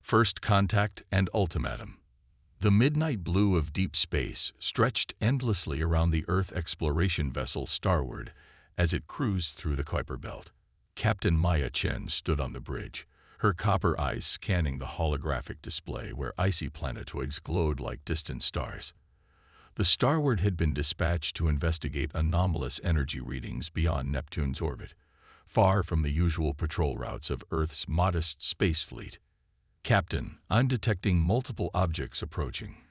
First Contact and Ultimatum. The midnight blue of deep space stretched endlessly around the Earth exploration vessel Starward as it cruised through the Kuiper Belt. Captain Maya Chen stood on the bridge, her copper eyes scanning the holographic display where icy planetoids glowed like distant stars. The Starward had been dispatched to investigate anomalous energy readings beyond Neptune's orbit, far from the usual patrol routes of Earth's modest space fleet. "Captain, I'm detecting multiple objects approaching,"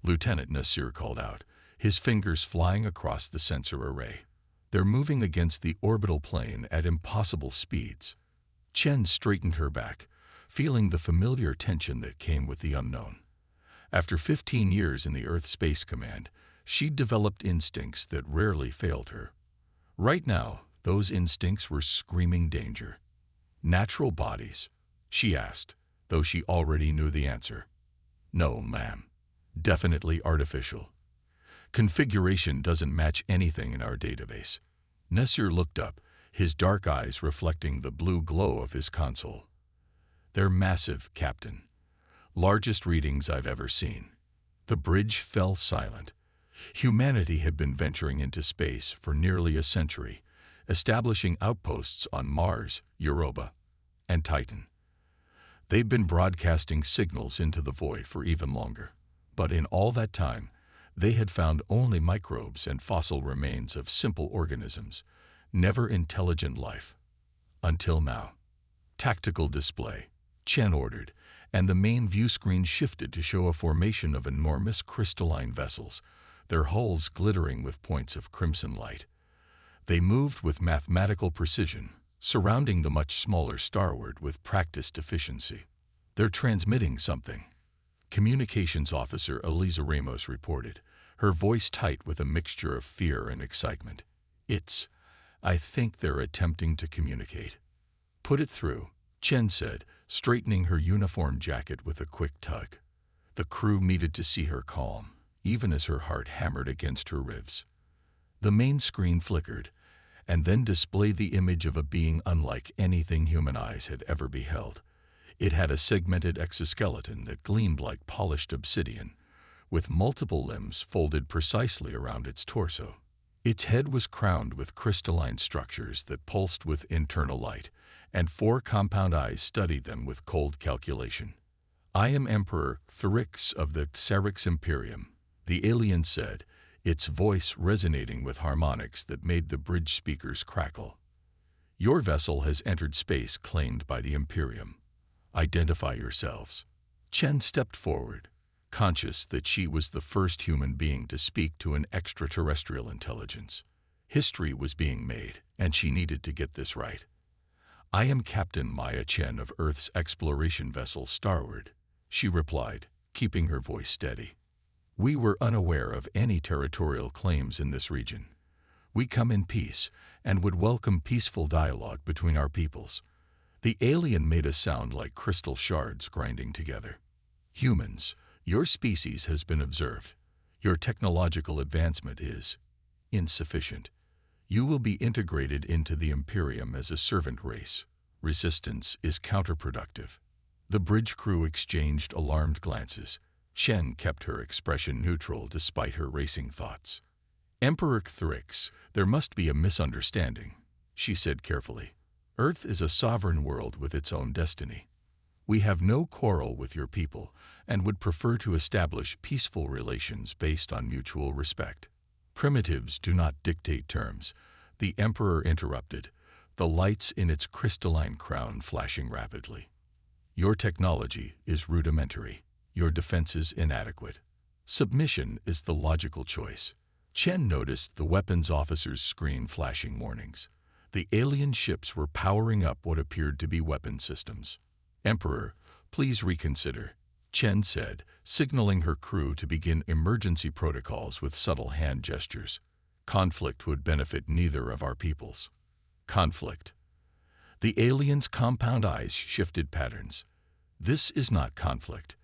Lieutenant Nasir called out, his fingers flying across the sensor array. "They're moving against the orbital plane at impossible speeds." Chen straightened her back, feeling the familiar tension that came with the unknown. After 15 years in the Earth Space Command, she'd developed instincts that rarely failed her. Right now, those instincts were screaming danger. "Natural bodies?" she asked, though she already knew the answer. "No, ma'am. Definitely artificial. Configuration doesn't match anything in our database." Nasir looked up, his dark eyes reflecting the blue glow of his console. "They're massive, Captain. Largest readings I've ever seen." The bridge fell silent. Humanity had been venturing into space for nearly a century, establishing outposts on Mars, Europa, and Titan. They'd been broadcasting signals into the void for even longer. But in all that time, they had found only microbes and fossil remains of simple organisms, never intelligent life. Until now. "Tactical display," Chen ordered, and the main view screen shifted to show a formation of enormous crystalline vessels, their hulls glittering with points of crimson light. They moved with mathematical precision, surrounding the much smaller Starward with practiced efficiency. "They're transmitting something," Communications Officer Eliza Ramos reported, her voice tight with a mixture of fear and excitement. I think they're attempting to communicate." "Put it through," Chen said, straightening her uniform jacket with a quick tug. The crew needed to see her calm, even as her heart hammered against her ribs. The main screen flickered, and then displayed the image of a being unlike anything human eyes had ever beheld. It had a segmented exoskeleton that gleamed like polished obsidian, with multiple limbs folded precisely around its torso. Its head was crowned with crystalline structures that pulsed with internal light, and 4 compound eyes studied them with cold calculation. "I am Emperor Thrix of the Xerix Imperium," the alien said, its voice resonating with harmonics that made the bridge speakers crackle. "Your vessel has entered space claimed by the Imperium. Identify yourselves." Chen stepped forward, conscious that she was the first human being to speak to an extraterrestrial intelligence. History was being made, and she needed to get this right. "I am Captain Maya Chen of Earth's exploration vessel Starward," she replied, keeping her voice steady. "We were unaware of any territorial claims in this region. We come in peace and would welcome peaceful dialogue between our peoples." The alien made a sound like crystal shards grinding together. "Humans, your species has been observed. Your technological advancement is insufficient. You will be integrated into the Imperium as a servant race. Resistance is counterproductive." The bridge crew exchanged alarmed glances. Chen kept her expression neutral despite her racing thoughts. "Emperor Thrix, there must be a misunderstanding," she said carefully. "Earth is a sovereign world with its own destiny. We have no quarrel with your people and would prefer to establish peaceful relations based on mutual respect." "Primitives do not dictate terms," the Emperor interrupted, the lights in its crystalline crown flashing rapidly. "Your technology is rudimentary. Your defenses inadequate. Submission is the logical choice." Chen noticed the weapons officer's screen flashing warnings. The alien ships were powering up what appeared to be weapon systems. "Emperor, please reconsider," Chen said, signaling her crew to begin emergency protocols with subtle hand gestures. "Conflict would benefit neither of our peoples." "Conflict." The alien's compound eyes shifted patterns. "This is not conflict.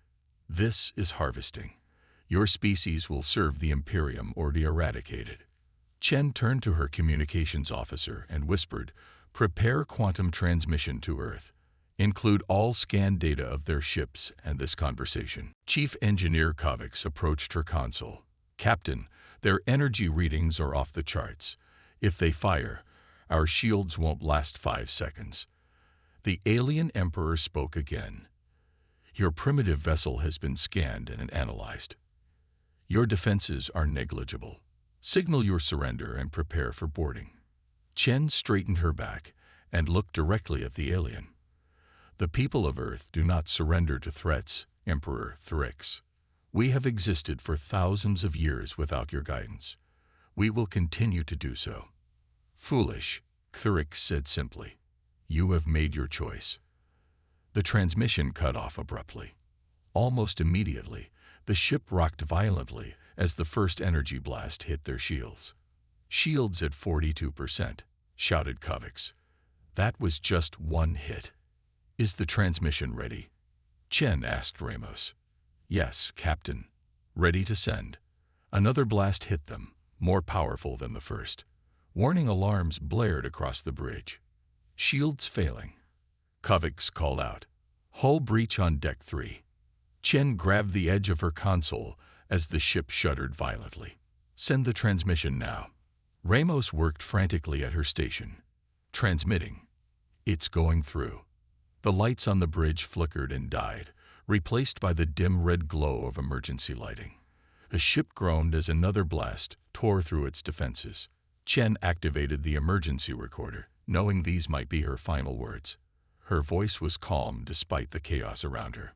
This is harvesting. Your species will serve the Imperium or be eradicated." Chen turned to her communications officer and whispered, "Prepare quantum transmission to Earth. Include all scan data of their ships and this conversation. Chief Engineer Kovacs approached her console. Captain, their energy readings are off the charts. If they fire, our shields won't last 5 seconds. The alien emperor spoke again. Your primitive vessel has been scanned and analyzed. Your defenses are negligible. Signal your surrender and prepare for boarding. Chen straightened her back and looked directly at the alien. The people of Earth do not surrender to threats, Emperor Thrix. We have existed for thousands of years without your guidance. We will continue to do so. Foolish, Thrix said simply. You have made your choice. The transmission cut off abruptly. Almost immediately, the ship rocked violently as the first energy blast hit their shields. Shields at 42%, shouted Kovacs. That was just one hit. Is the transmission ready? Chen asked Ramos. Yes, Captain. Ready to send. Another blast hit them, more powerful than the first. Warning alarms blared across the bridge. Shields failing. Kovacs called out. Hull breach on deck 3. Chen grabbed the edge of her console as the ship shuddered violently. Send the transmission now. Ramos worked frantically at her station. Transmitting. It's going through. The lights on the bridge flickered and died, replaced by the dim red glow of emergency lighting. The ship groaned as another blast tore through its defenses. Chen activated the emergency recorder, knowing these might be her final words. Her voice was calm despite the chaos around her.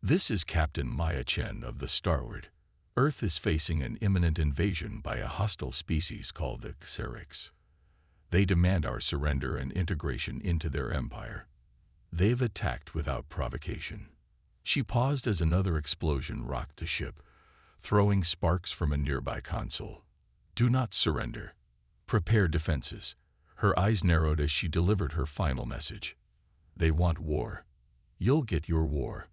This is Captain Maya Chen of the Starward. Earth is facing an imminent invasion by a hostile species called the Xerix. They demand our surrender and integration into their empire. They've attacked without provocation. She paused as another explosion rocked the ship, throwing sparks from a nearby console. Do not surrender. Prepare defenses. Her eyes narrowed as she delivered her final message. They want war. You'll get your war.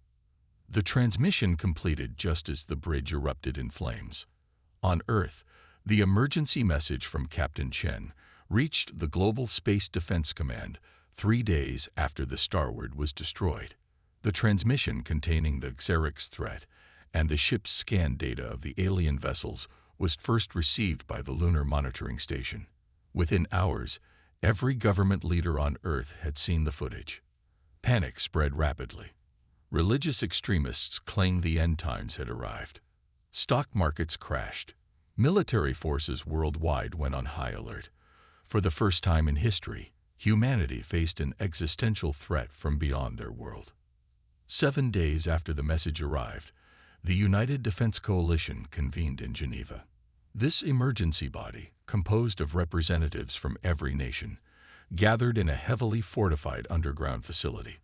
The transmission completed just as the bridge erupted in flames. On Earth, the emergency message from Captain Chen reached the Global Space Defense Command 3 days after the Starward was destroyed. The transmission containing the Xerix threat and the ship's scan data of the alien vessels was first received by the Lunar Monitoring Station. Within hours, every government leader on Earth had seen the footage. Panic spread rapidly. Religious extremists claimed the end times had arrived. Stock markets crashed. Military forces worldwide went on high alert. For the first time in history, humanity faced an existential threat from beyond their world. 7 days after the message arrived, the United Defense Coalition convened in Geneva. This emergency body, composed of representatives from every nation, gathered in a heavily fortified underground facility.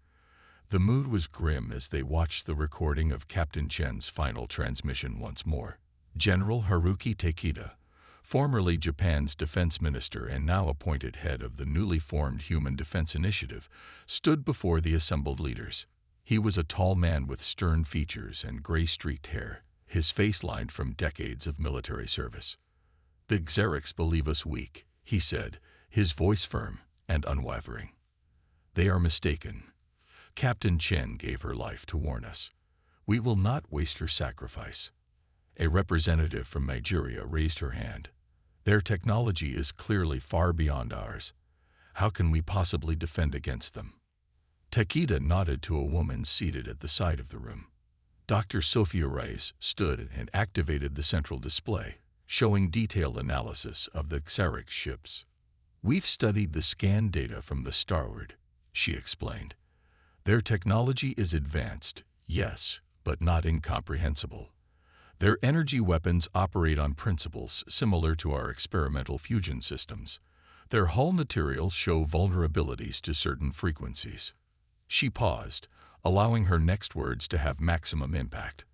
The mood was grim as they watched the recording of Captain Chen's final transmission once more. General Haruki Takeda, formerly Japan's defense minister and now appointed head of the newly formed Human Defense Initiative, stood before the assembled leaders. He was a tall man with stern features and gray-streaked hair, his face lined from decades of military service. The Xerix believe us weak, he said, his voice firm and unwavering. They are mistaken. Captain Chen gave her life to warn us. We will not waste her sacrifice. A representative from Nigeria raised her hand. Their technology is clearly far beyond ours. How can we possibly defend against them? Takeda nodded to a woman seated at the side of the room. Dr. Sophia Rice stood and activated the central display, showing detailed analysis of the Xerix ships. We've studied the scan data from the Starward, she explained. Their technology is advanced, yes, but not incomprehensible. Their energy weapons operate on principles similar to our experimental fusion systems. Their hull materials show vulnerabilities to certain frequencies. She paused, allowing her next words to have maximum impact.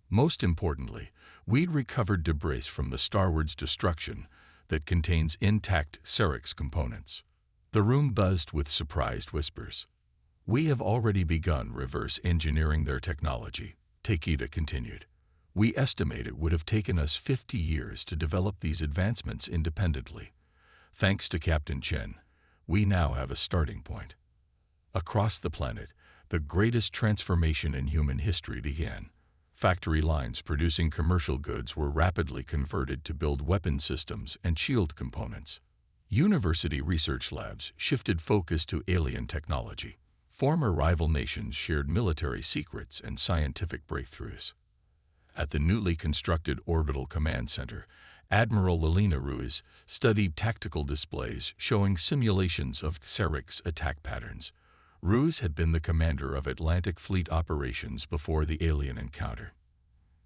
Most importantly, we'd recovered debris from the Starward's destruction that contains intact Xerix components. The room buzzed with surprised whispers. We have already begun reverse engineering their technology, Takeda continued. We estimate it would have taken us 50 years to develop these advancements independently. Thanks to Captain Chen, we now have a starting point. Across the planet, the greatest transformation in human history began. Factory lines producing commercial goods were rapidly converted to build weapon systems and shield components. University research labs shifted focus to alien technology. Former rival nations shared military secrets and scientific breakthroughs. At the newly constructed Orbital Command Center, Admiral Elena Ruiz studied tactical displays showing simulations of Xerx's attack patterns. Ruiz had been the commander of Atlantic Fleet operations before the alien encounter.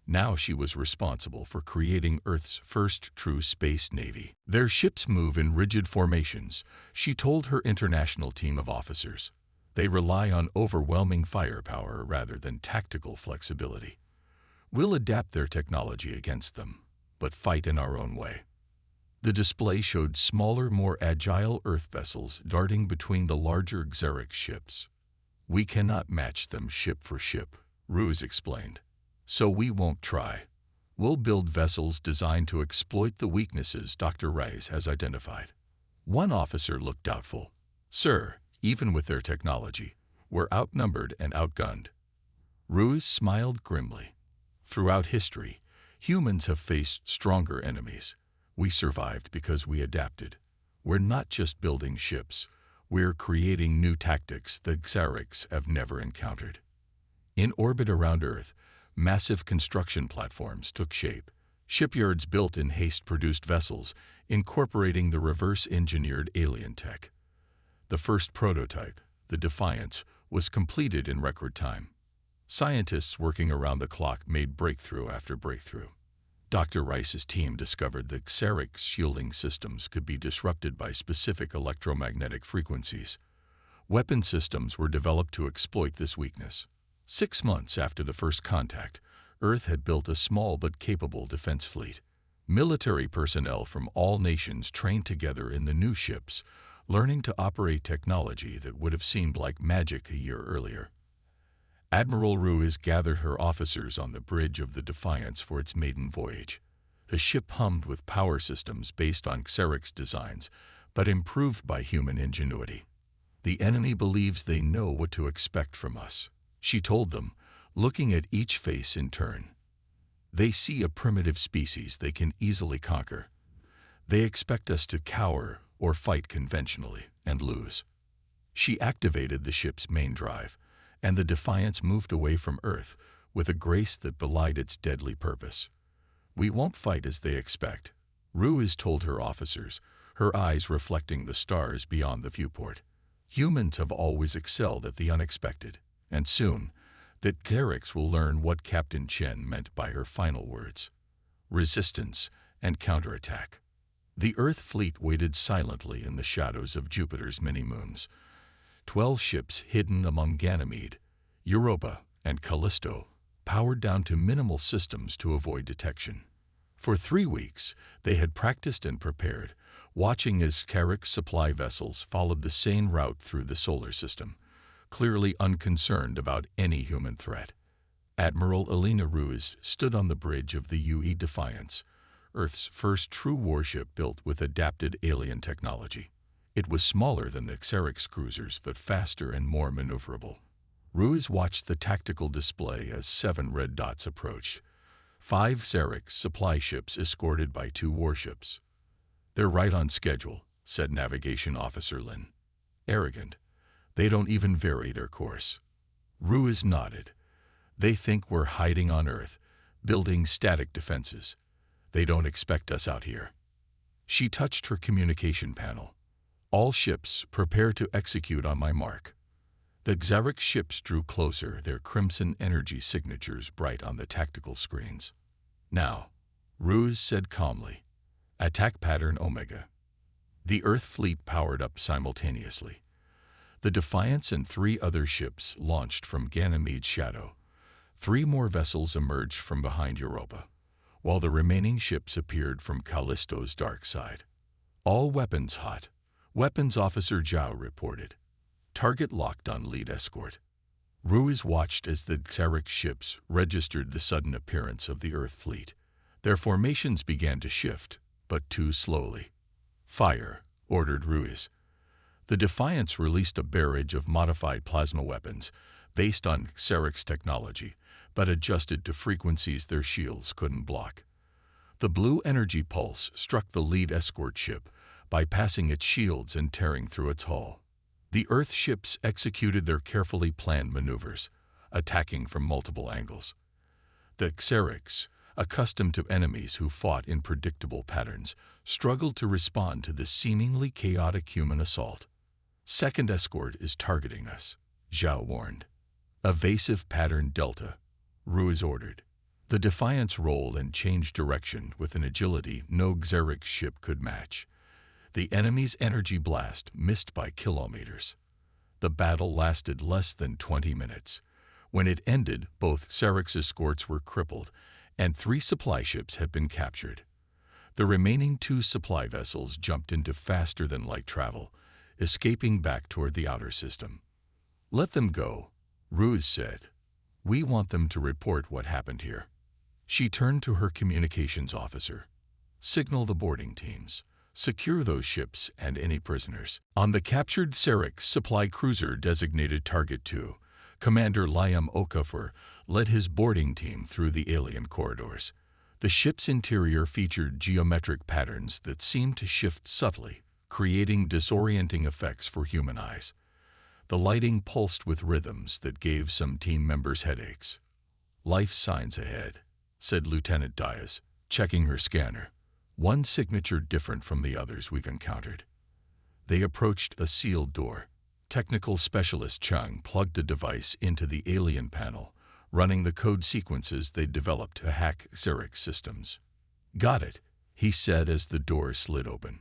Now she was responsible for creating Earth's first true space navy. Their ships move in rigid formations, she told her international team of officers. They rely on overwhelming firepower rather than tactical flexibility. We'll adapt their technology against them, but fight in our own way. The display showed smaller, more agile Earth vessels darting between the larger Xerx ships. We cannot match them ship for ship, Ruiz explained. So we won't try. We'll build vessels designed to exploit the weaknesses Dr. Ruiz has identified. One officer looked doubtful. Sir, even with their technology, we're outnumbered and outgunned. Ruiz smiled grimly. Throughout history, humans have faced stronger enemies. We survived because we adapted. We're not just building ships, we're creating new tactics that Xerx have never encountered. In orbit around Earth, massive construction platforms took shape. Shipyards built in haste produced vessels, incorporating the reverse-engineered alien tech. The first prototype, the Defiance, was completed in record time. Scientists working around the clock made breakthrough after breakthrough. Dr. Rice's team discovered that Xerx shielding systems could be disrupted by specific electromagnetic frequencies. Weapon systems were developed to exploit this weakness. 6 months after the first contact, Earth had built a small but capable defense fleet. Military personnel from all nations trained together in the new ships, learning to operate technology that would have seemed like magic a year earlier. Admiral Ruiz gathered her officers on the bridge of the Defiance for its maiden voyage. The ship hummed with power systems based on Xerx designs, but improved by human ingenuity. The enemy believes they know what to expect from us, she told them, looking at each face in turn. They see a primitive species they can easily conquer. They expect us to cower or fight conventionally and lose. She activated the ship's main drive, and the Defiance moved away from Earth with a grace that belied its deadly purpose. We won't fight as they expect, Ruiz told her officers, her eyes reflecting the stars beyond the viewport. Humans have always excelled at the unexpected, and soon, that Xerx will learn what Captain Chen meant by her final words: resistance and counterattack. The Earth fleet waited silently in the shadows of Jupiter's many-moons. 12 ships hidden among Ganymede, Europa, and Callisto, powered down to minimal systems to avoid detection. For 3 weeks, they had practiced and prepared, watching as Xerx supply vessels followed the same route through the solar system, clearly unconcerned about any human threat. Admiral Elena Ruiz stood on the bridge of the UE Defiance, Earth's first true warship built with adapted alien technology. It was smaller than the Xerx cruisers, but faster and more maneuverable. Ruiz watched the tactical display as 7 red dots approached. 5 Xerx supply ships escorted by 2 warships. They're right on schedule, said Navigation Officer Lin. Arrogant. They don't even vary their course. Ruiz nodded. They think we're hiding on Earth, building static defenses. They don't expect us out here. She touched her communication panel. All ships, prepare to execute on my mark. The Xerx ships drew closer, their crimson energy signatures bright on the tactical screens. Now, Ruiz said calmly, attack pattern Omega. The Earth fleet powered up simultaneously. The Defiance and 3 other ships launched from Ganymede's shadow. 3 more vessels emerged from behind Europa, while the remaining ships appeared from Callisto's dark side. All weapons hot. Weapons Officer Zhao reported. Target locked on lead escort. Ruiz watched as the Xerx ships registered the sudden appearance of the Earth fleet. Their formations began to shift, but too slowly. Fire, ordered Ruiz. The Defiance released a barrage of modified plasma weapons, based on Xerix technology, but adjusted to frequencies their shields couldn't block. The blue energy pulse struck the lead escort ship, bypassing its shields and tearing through its hull. The Earth ships executed their carefully planned maneuvers, attacking from multiple angles. The Xerix, accustomed to enemies who fought in predictable patterns, struggled to respond to this seemingly chaotic human assault. "Second escort is targeting us," Zhao warned. "Evasive pattern Delta," Ruiz ordered. The Defiance rolled and changed direction with an agility no Xerix ship could match. The enemy's energy blast missed by kilometers. The battle lasted less than 20 minutes. When it ended, both Xerix escorts were crippled, and 3 supply ships had been captured. The remaining 2 supply vessels jumped into faster-than-light travel, escaping back toward the outer system. "Let them go," Ruiz said. "We want them to report what happened here." She turned to her communications officer. "Signal the boarding teams. Secure those ships and any prisoners." On the captured Xerix supply cruiser designated Target 2, Commander Liam Okafor led his boarding team through the alien corridors. The ship's interior featured geometric patterns that seemed to shift subtly, creating disorienting effects for human eyes. The lighting pulsed with rhythms that gave some team members headaches. "Life signs ahead," said Lieutenant Diaz, checking her scanner. "One signature different from the others we've encountered." They approached a sealed door. Technical specialist Chung plugged a device into the alien panel, running the code sequences they'd developed to hack Xerix systems. "Got it," he said as the door slid open.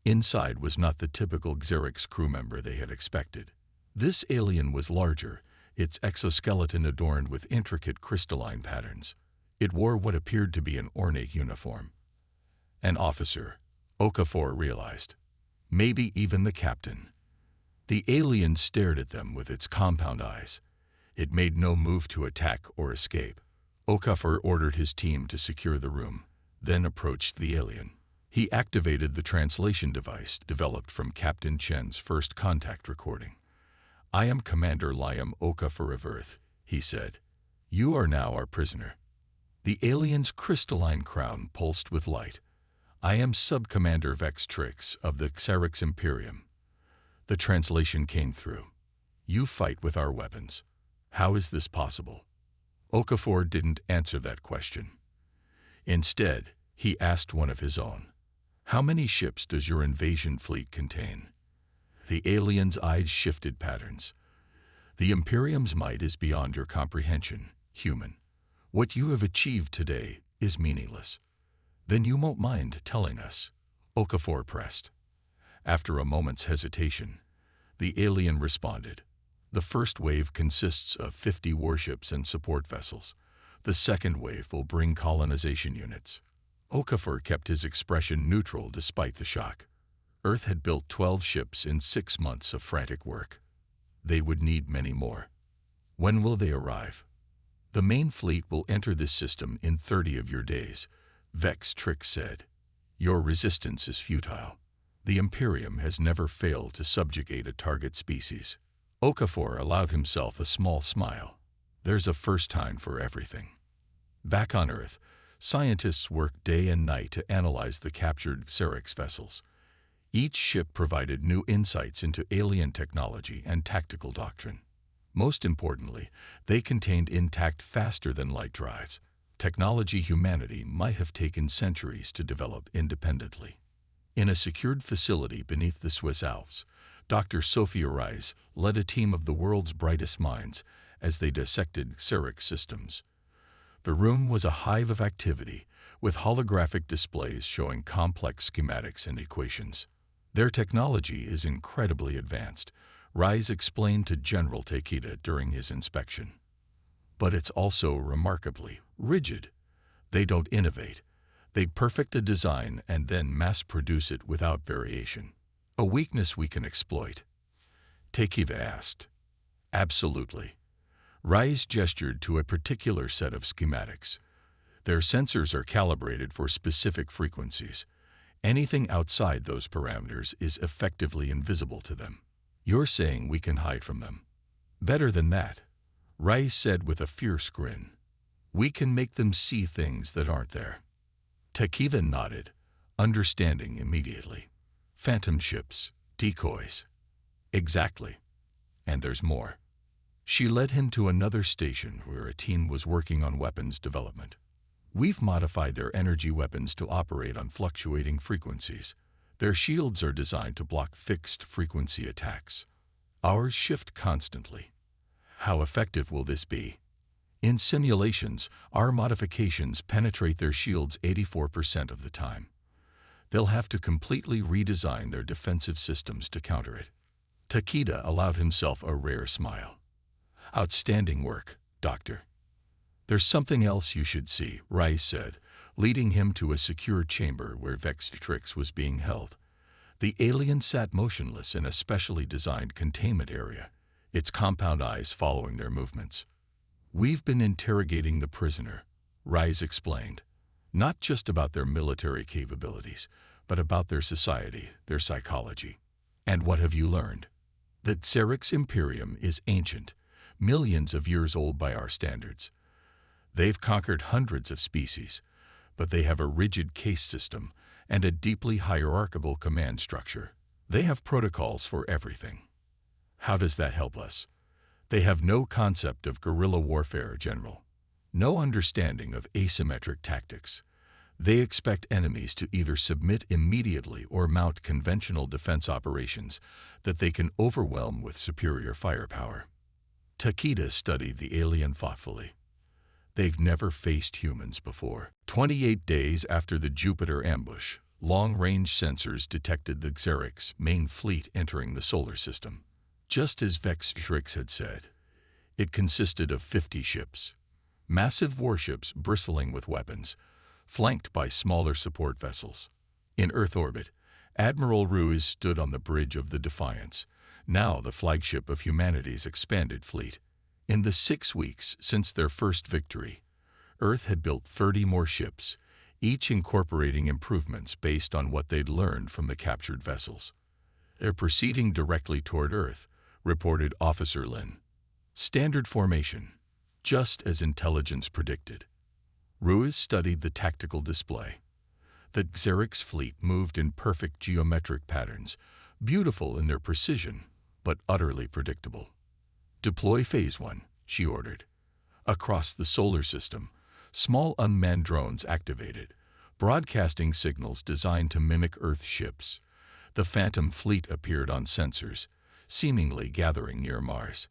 Inside was not the typical Xerix crew member they had expected. This alien was larger, its exoskeleton adorned with intricate crystalline patterns. It wore what appeared to be an ornate uniform. An officer, Okafor realized. Maybe even the captain. The alien stared at them with its compound eyes. It made no move to attack or escape. Okafor ordered his team to secure the room, then approached the alien. He activated the translation device developed from Captain Chen's first contact recording. "I am Commander Liam Okafor of Earth," he said. "You are now our prisoner." The alien's crystalline crown pulsed with light. "I am Sub-Commander Vex Trix of the Xerix Imperium." The translation came through. "You fight with our weapons. How is this possible?" Okafor didn't answer that question. Instead, he asked one of his own. "How many ships does your invasion fleet contain?" The alien's eyes shifted patterns. "The Imperium's might is beyond your comprehension, human. What you have achieved today is meaningless." "Then you won't mind telling us," Okafor pressed. After a moment's hesitation, the alien responded. "The first wave consists of 50 warships and support vessels. The second wave will bring colonization units." Okafor kept his expression neutral despite the shock. Earth had built 12 ships in 6 months of frantic work. They would need many more. "When will they arrive?" "The main fleet will enter this system in 30 of your days," Vex Trix said. "Your resistance is futile. The Imperium has never failed to subjugate a target species." Okafor allowed himself a small smile. "There's a first time for everything." Back on Earth, scientists worked day and night to analyze the captured Xerix vessels. Each ship provided new insights into alien technology and tactical doctrine. Most importantly, they contained intact faster-than-light drives, technology humanity might have taken centuries to develop independently. In a secured facility beneath the Swiss Alps, Dr. Sophia Reis led a team of the world's brightest minds as they dissected Xerix systems. The room was a hive of activity, with holographic displays showing complex schematics and equations. "Their technology is incredibly advanced," Reis explained to General Takeda during his inspection. "But it's also remarkably rigid. They don't innovate. They perfect a design and then mass-produce it without variation. A weakness we can exploit?" Takeda asked. "Absolutely." Reis gestured to a particular set of schematics. "Their sensors are calibrated for specific frequencies. Anything outside those parameters is effectively invisible to them. You're saying we can hide from them?" "Better than that. Rice said with a fierce grin. "We can make them see things that aren't there." Takiva nodded, understanding immediately. "Phantom ships, decoys." "Exactly. And there's more." She led him to another station where a team was working on weapons development. "We've modified their energy weapons to operate on fluctuating frequencies. Their shields are designed to block fixed-frequency attacks. Ours shift constantly. How effective will this be?" "In simulations, our modifications penetrate their shields 84% of the time. They'll have to completely redesign their defensive systems to counter it." Takeda allowed himself a rare smile. "Outstanding work, Doctor." "There's something else you should see," Rice said, leading him to a secure chamber where Vextrix was being held. The alien sat motionless in a specially designed containment area, its compound eyes following their movements. "We've been interrogating the prisoner," Rice explained, "not just about their military capabilities, but about their society, their psychology." "And what have you learned?" "That Xerix Imperium is ancient, millions of years old by our standards. They've conquered hundreds of species, but they have a rigid caste system and a deeply hierarchical command structure. They have protocols for everything." "How does that help us?" "They have no concept of guerrilla warfare, General. No understanding of asymmetric tactics. They expect enemies to either submit immediately or mount conventional defense operations that they can overwhelm with superior firepower." Takeda studied the alien thoughtfully. "They've never faced humans before." 28 days after the Jupiter ambush, long-range sensors detected the Xerix main fleet entering the solar system. Just as Vextrix had said, it consisted of 50 ships, massive warships bristling with weapons, flanked by smaller support vessels. In Earth orbit, Admiral Ruiz stood on the bridge of the Defiance, now the flagship of humanity's expanded fleet. In the 6 weeks since their first victory, Earth had built 30 more ships, each incorporating improvements based on what they'd learned from the captured vessels. "They're proceeding directly toward Earth," reported Officer Lin. "Standard formation, just as intelligence predicted." Ruiz studied the tactical display. The Xerix fleet moved in perfect geometric patterns, beautiful in their precision, but utterly predictable. "Deploy Phase 1, she ordered. Across the solar system, small unmanned drones activated, broadcasting signals designed to mimic Earth ships. The Phantom fleet appeared on sensors, seemingly gathering near Mars.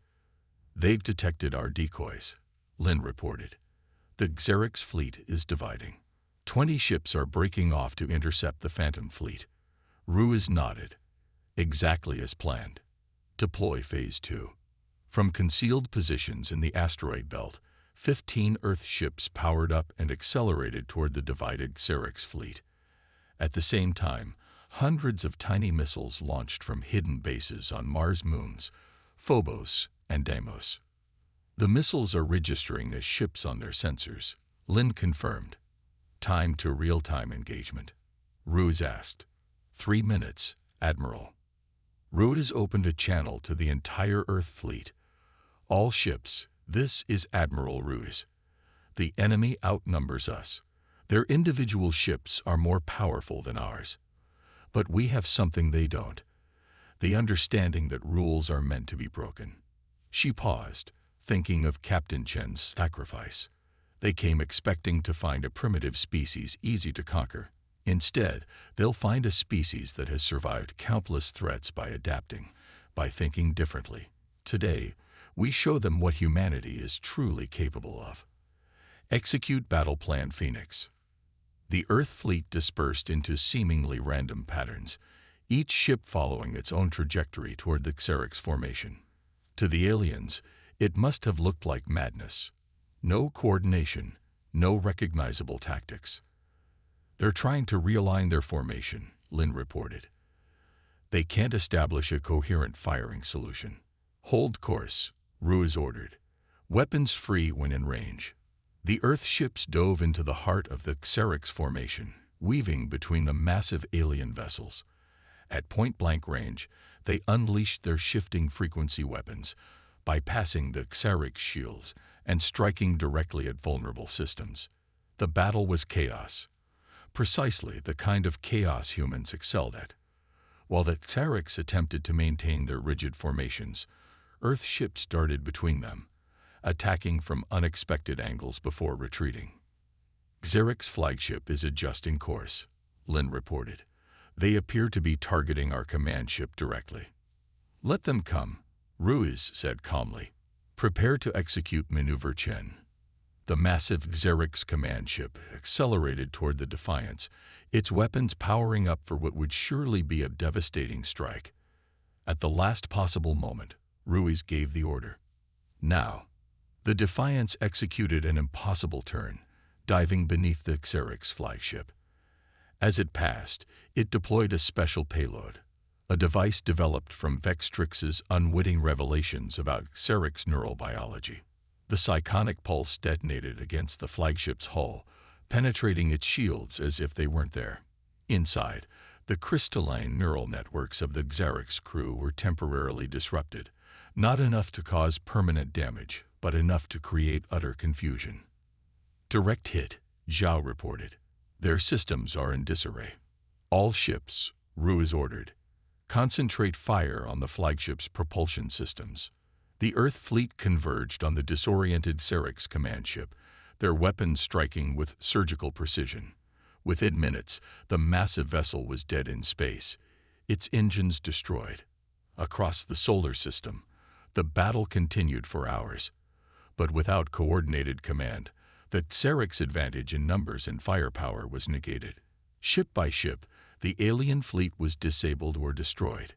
"They've detected our decoys," Lin reported. "The Xerix fleet is dividing. 20 ships are breaking off to intercept the Phantom fleet." Ruiz nodded. "Exactly as planned. Deploy Phase 2. From concealed positions in the asteroid belt, 15 Earth ships powered up and accelerated toward the divided Xerix fleet. At the same time, hundreds of tiny missiles launched from hidden bases on Mars moons, Phobos and Deimos. "The missiles are registering as ships on their sensors," Lin confirmed. "Time to real-time engagement?" Ruiz asked. 3 minutes, Admiral." Ruiz opened a channel to the entire Earth fleet. "All ships, this is Admiral Ruiz. The enemy outnumbers us. Their individual ships are more powerful than ours. But we have something they don't. The understanding that rules are meant to be broken." She paused, thinking of Captain Chen's sacrifice. They came expecting to find a primitive species easy to conquer. Instead, they'll find a species that has survived countless threats by adapting, by thinking differently. Today, we show them what humanity is truly capable of. Execute Battle Plan Phoenix. The Earth fleet dispersed into seemingly random patterns, each ship following its own trajectory toward the Xerix formation. To the aliens, it must have looked like madness. No coordination, no recognizable tactics. "They're trying to realign their formation," Lin reported. "They can't establish a coherent firing solution." "Hold course," Ruiz ordered. "Weapons free when in range." The Earth ships dove into the heart of the Xerix formation, weaving between the massive alien vessels. At point-blank range, they unleashed their shifting frequency weapons, bypassing the Xerix shields and striking directly at vulnerable systems. The battle was chaos, precisely the kind of chaos humans excelled at. While the Xerix attempted to maintain their rigid formations, Earth ships darted between them, attacking from unexpected angles before retreating. Xerix flagship is adjusting course, Lin reported. They appear to be targeting our command ship directly. Let them come, Ruiz said calmly. Prepare to execute Maneuver Chen. The massive Xerix command ship accelerated toward the Defiance, its weapons powering up for what would surely be a devastating strike. At the last possible moment, Ruiz gave the order. Now. The Defiance executed an impossible turn, diving beneath the Xerix flagship. As it passed, it deployed a special payload, a device developed from Vextrix's unwitting revelations about Xerix neurobiology. The psychonic pulse detonated against the flagship's hull, penetrating its shields as if they weren't there. Inside, the crystalline neural networks of the Xerix crew were temporarily disrupted, not enough to cause permanent damage, but enough to create utter confusion. Direct hit, Zhao reported. Their systems are in disarray. All ships, Ruiz ordered, concentrate fire on the flagship's propulsion systems. The Earth fleet converged on the disoriented Xerix command ship, their weapons striking with surgical precision. Within minutes, the massive vessel was dead in space, its engines destroyed. Across the solar system, the battle continued for hours. But without coordinated command, the Xerix advantage in numbers and firepower was negated. Ship by ship, the alien fleet was disabled or destroyed.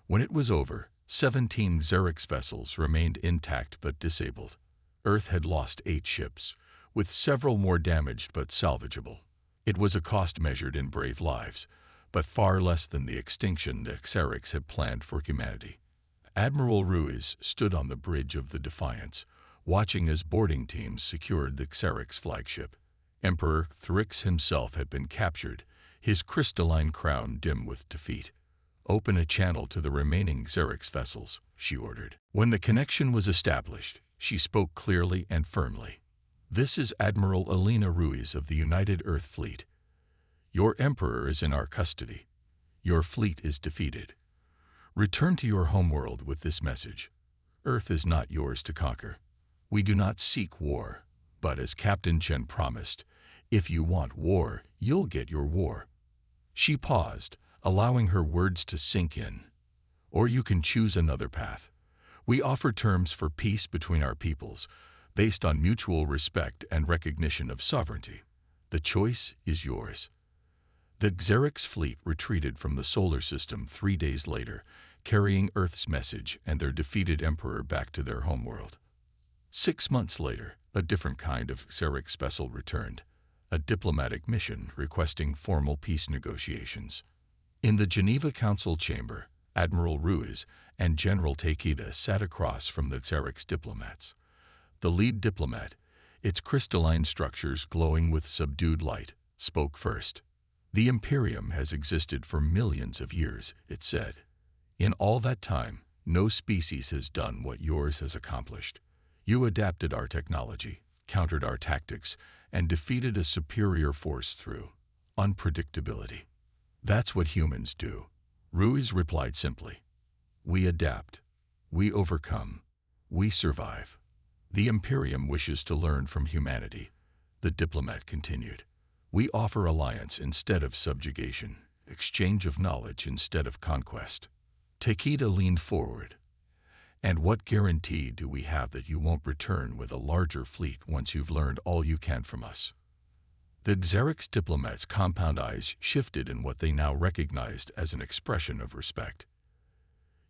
When it was over, 17 Xerix vessels remained intact but disabled. Earth had lost 8 ships, with several more damaged but salvageable. It was a cost measured in brave lives, but far less than the extinction the Xerix had planned for humanity. Admiral Ruiz stood on the bridge of the Defiance, watching as boarding teams secured the Xerix flagship. Emperor Thrix himself had been captured, his crystalline crown dim with defeat. Open a channel to the remaining Xerix vessels, she ordered. When the connection was established, she spoke clearly and firmly. This is Admiral Alina Ruiz of the United Earth Fleet. Your Emperor is in our custody. Your fleet is defeated. Return to your homeworld with this message. Earth is not yours to conquer. We do not seek war, but as Captain Chen promised, if you want war, you'll get your war. She paused, allowing her words to sink in. Or you can choose another path. We offer terms for peace between our peoples, based on mutual respect and recognition of sovereignty. The choice is yours. The Xerix fleet retreated from the solar system 3 days later, carrying Earth's message and their defeated emperor back to their homeworld. 6 months later, a different kind of Xerix vessel returned, a diplomatic mission requesting formal peace negotiations. In the Geneva Council chamber, Admiral Ruiz and General Takeda sat across from the Xerix diplomats. The lead diplomat, its crystalline structures glowing with subdued light, spoke first. The Imperium has existed for millions of years, it said. In all that time, no species has done what yours has accomplished. You adapted our technology, countered our tactics, and defeated a superior force through unpredictability. That's what humans do, Ruiz replied simply. We adapt. We overcome. We survive. The Imperium wishes to learn from humanity, the diplomat continued. We offer alliance instead of subjugation, exchange of knowledge instead of conquest. Takeda leaned forward. And what guarantee do we have that you won't return with a larger fleet once you've learned all you can from us? The Xerix diplomats' compound eyes shifted in what they now recognized as an expression of respect.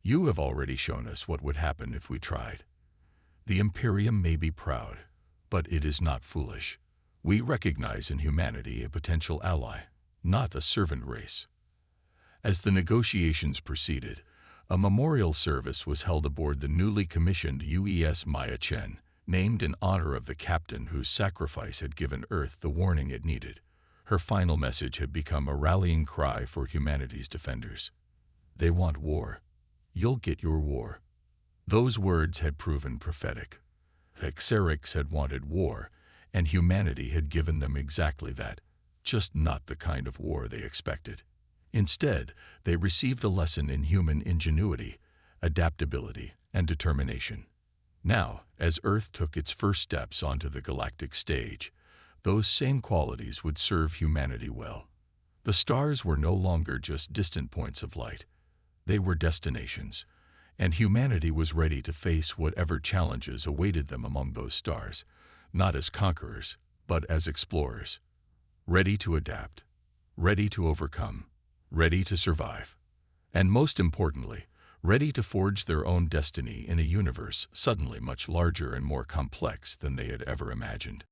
You have already shown us what would happen if we tried. The Imperium may be proud, but it is not foolish. We recognize in humanity a potential ally, not a servant race. As the negotiations proceeded, a memorial service was held aboard the newly commissioned UES Maya Chen, named in honor of the captain whose sacrifice had given Earth the warning it needed. Her final message had become a rallying cry for humanity's defenders. They want war. You'll get your war. Those words had proven prophetic. Xerix had wanted war, and humanity had given them exactly that, just not the kind of war they expected. Instead, they received a lesson in human ingenuity, adaptability, and determination. Now, as Earth took its first steps onto the galactic stage, those same qualities would serve humanity well. The stars were no longer just distant points of light. They were destinations, and humanity was ready to face whatever challenges awaited them among those stars, not as conquerors, but as explorers, ready to adapt, ready to overcome, ready to survive, and most importantly, ready to forge their own destiny in a universe suddenly much larger and more complex than they had ever imagined.